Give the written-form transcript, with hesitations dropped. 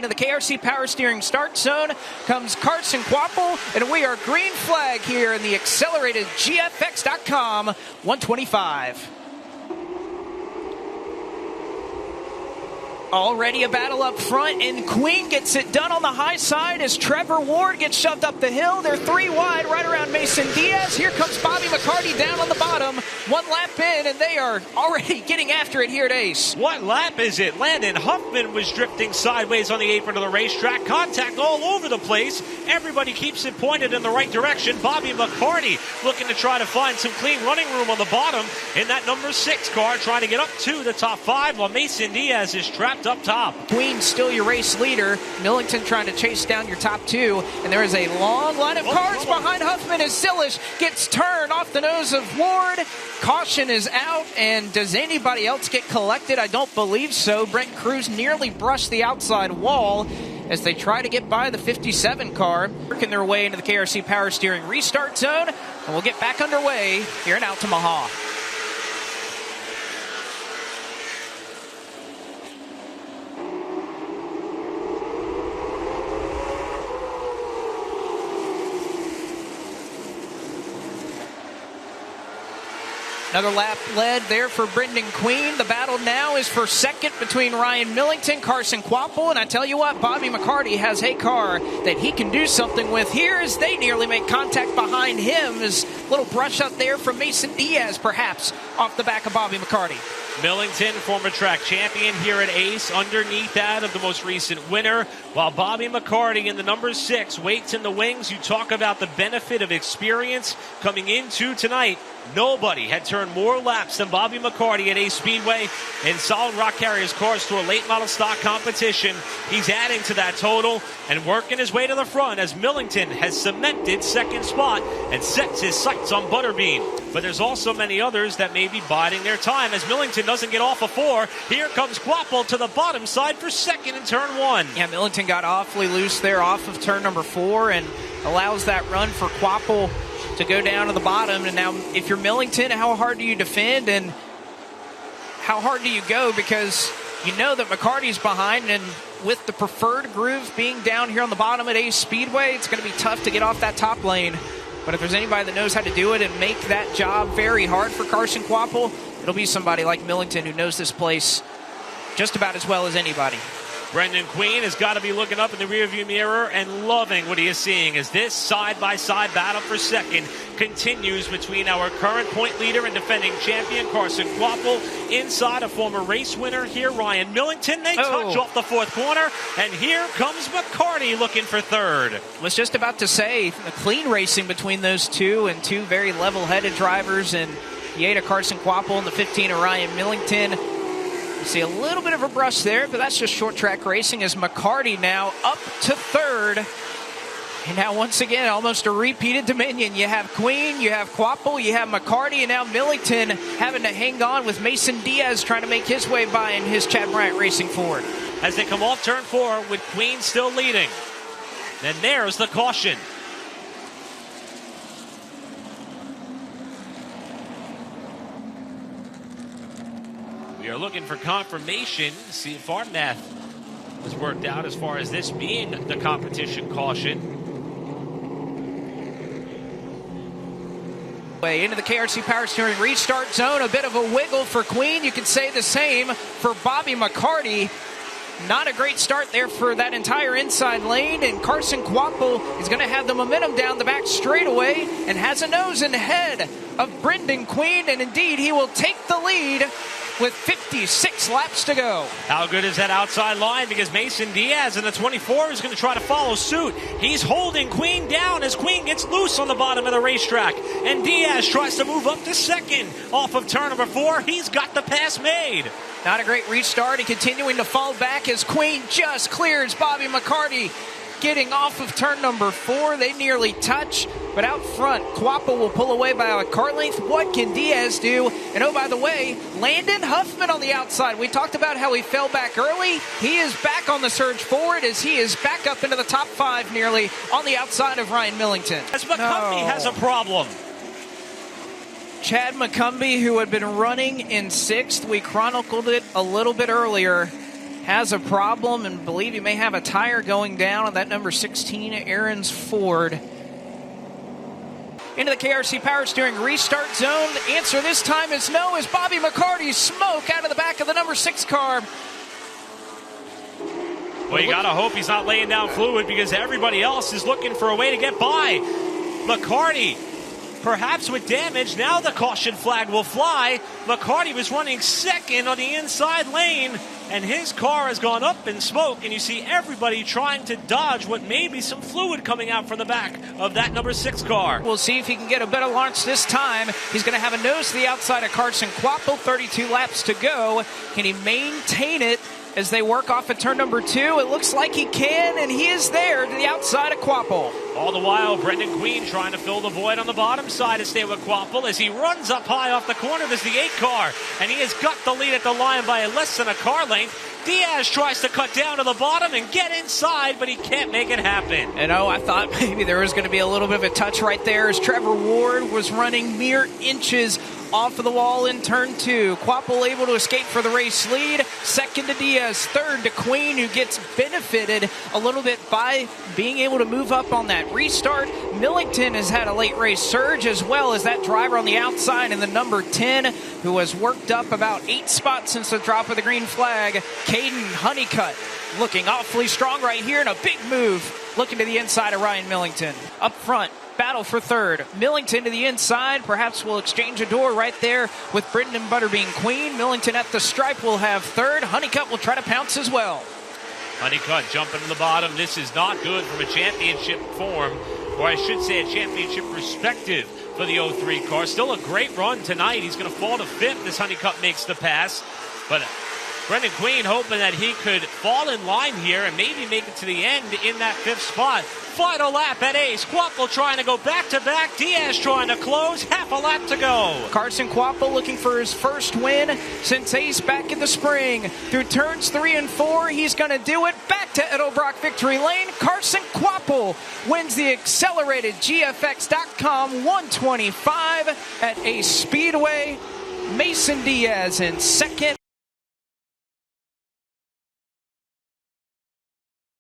into the KRC Power Steering start zone comes Carson Quapple, and we are green flag here in the accelerated GFX.com 125. Already a battle up front, and Queen gets it done on the high side as Trevor Ward gets shoved up the hill. They're 3 wide right around Mason Diaz. Here comes Bobby McCarty down on the bottom. 1 lap in, and they are already getting after it here at Ace. What lap is it? Landon Huffman was drifting sideways on the apron of the racetrack. Contact all over the place. Everybody keeps it pointed in the right direction. Bobby McCarty looking to try to find some clean running room on the bottom in that number 6 car, trying to get up to the top 5 while Mason Diaz is trapped up top. Queen still your race leader. Millington trying to chase down your top 2. And there is a long line of cars behind Huffman as Zilish gets turned off the nose of Ward. Caution is out. And does anybody else get collected? I don't believe so. Brent Cruz nearly brushed the outside wall as they try to get by the 57 car. Working their way into the KRC Power Steering restart zone. And we'll get back underway here in Altamaha. Another lap led there for Brendan Queen. The battle now is for second between Ryan Millington, Carson Quapple, and I tell you what, Bobby McCarty has a car that he can do something with here as they nearly make contact behind him. As a little brush up there from Mason Diaz, perhaps, off the back of Bobby McCarty. Millington, former track champion here at Ace, underneath that of the most recent winner, while Bobby McCarty in the number 6 waits in the wings. You talk about the benefit of experience coming into tonight. Nobody had turned more laps than Bobby McCarty at Ace Speedway in Solid Rock Carriers Cars Tour late model stock competition. He's adding to that total and working his way to the front as Millington has cemented second spot and sets his sights on Butterbean. But there's also many others that may be biding their time as Millington doesn't get off of 4. Here comes Quapple to the bottom side for second in turn 1. Yeah, Millington got awfully loose there off of turn number 4 and allows that run for Quapple to go down to the bottom. And now if you're Millington, how hard do you defend and how hard do you go? Because you know that McCarty's behind, and with the preferred groove being down here on the bottom at Ace Speedway, it's going to be tough to get off that top lane. But if there's anybody that knows how to do it and make that job very hard for Carson Quapple, it'll be somebody like Millington who knows this place just about as well as anybody. Brendan Queen has got to be looking up in the rearview mirror and loving what he is seeing as this side-by-side battle for second continues between our current point leader and defending champion Carson Quapple inside a former race winner here, Ryan Millington. They touch off the 4th corner, and here comes McCarty looking for 3rd. Was just about to say, a clean racing between those two, and two very level-headed drivers, and the 8 of Carson Quapple and the 15 of Ryan Millington. You see a little bit of a brush there, but that's just short track racing as McCarty now up to 3rd. And now once again, almost a repeated dominion. You have Queen, you have Quapple, you have McCarty, and now Millington having to hang on with Mason Diaz trying to make his way by in his Chad Bryant Racing Ford. As they come off turn 4 with Queen still leading. And there's the caution. We are looking for confirmation to see if our math has worked out as far as this being the competition caution. Way into the KRC Power Steering restart zone. A bit of a wiggle for Queen. You can say the same for Bobby McCarty. Not a great start there for that entire inside lane, and Carson Quapple is going to have the momentum down the back straightaway and has a nose and head of Brendan Queen, and indeed he will take the lead with 56 laps to go. How good is that outside line? Because Mason Diaz in the 24 is going to try to follow suit. He's holding Queen down as Queen gets loose on the bottom of the racetrack. And Diaz tries to move up to 2nd off of turn number 4. He's got the pass made. Not a great restart, and continuing to fall back as Queen just clears Bobby McCarty. Getting off of turn number 4, they nearly touch, but out front, Quapple will pull away by a car length. What can Diaz do? And oh, by the way, Landon Huffman on the outside. We talked about how he fell back early. He is back on the surge forward as he is back up into the top 5 nearly on the outside of Ryan Millington. As McCumbee has a problem. Chad McCumbee, who had been running in 6th, we chronicled it a little bit earlier, has a problem and believe he may have a tire going down on that number 16 Aaron's Ford. Into the KRC Power Steering restart zone. The answer this time is no, as Bobby McCarty's smoke out of the back of the number 6 car. Well, you got to hope he's not laying down fluid because everybody else is looking for a way to get by. McCarty, perhaps with damage, now the caution flag will fly. McCarty was running second on the inside lane, and his car has gone up in smoke, and you see everybody trying to dodge what may be some fluid coming out from the back of that number 6 car. We'll see if he can get a better launch this time. He's going to have a nose to the outside of Carson Quapple, 32 laps to go. Can he maintain it as they work off at turn number 2? It looks like he can, and he is there to the outside of Quapple. All the while, Brendan Queen trying to fill the void on the bottom side to stay with Quapple as he runs up high off the corner. There's the 8 car, and he has got the lead at the line by less than a car length. Diaz tries to cut down to the bottom and get inside, but he can't make it happen. And I thought maybe there was going to be a little bit of a touch right there as Trevor Ward was running mere inches off of the wall in turn 2. Quapple able to escape for the race lead. Second to Diaz, third to Queen, who gets benefited a little bit by being able to move up on that restart. Millington has had a late race surge, as well as that driver on the outside in the number 10, who has worked up about 8 spots since the drop of the green flag. Caden Honeycutt looking awfully strong right here, and a big move looking to the inside of Ryan Millington. Up front, battle for third. Millington to the inside. Perhaps we'll exchange a door right there with Brendan Butterbean Queen. Millington at the stripe will have third. Honeycutt will try to pounce as well. Honeycutt jumping to the bottom. This is not good from a championship form, or I should say a championship perspective for the 03 car. Still a great run tonight. He's going to fall to 5th as Honeycutt makes the pass. But Brendan Queen hoping that he could fall in line here and maybe make it to the end in that 5th spot. Final lap at Ace. Quapple trying to go back-to-back. Diaz trying to close. Half a lap to go. Carson Quapple looking for his first win since Ace back in the spring. Through turns 3 and 4, he's going to do it. Back to Ed O'Brock victory lane. Carson Quapple wins the accelerated GFX.com 125 at Ace Speedway. Mason Diaz in second.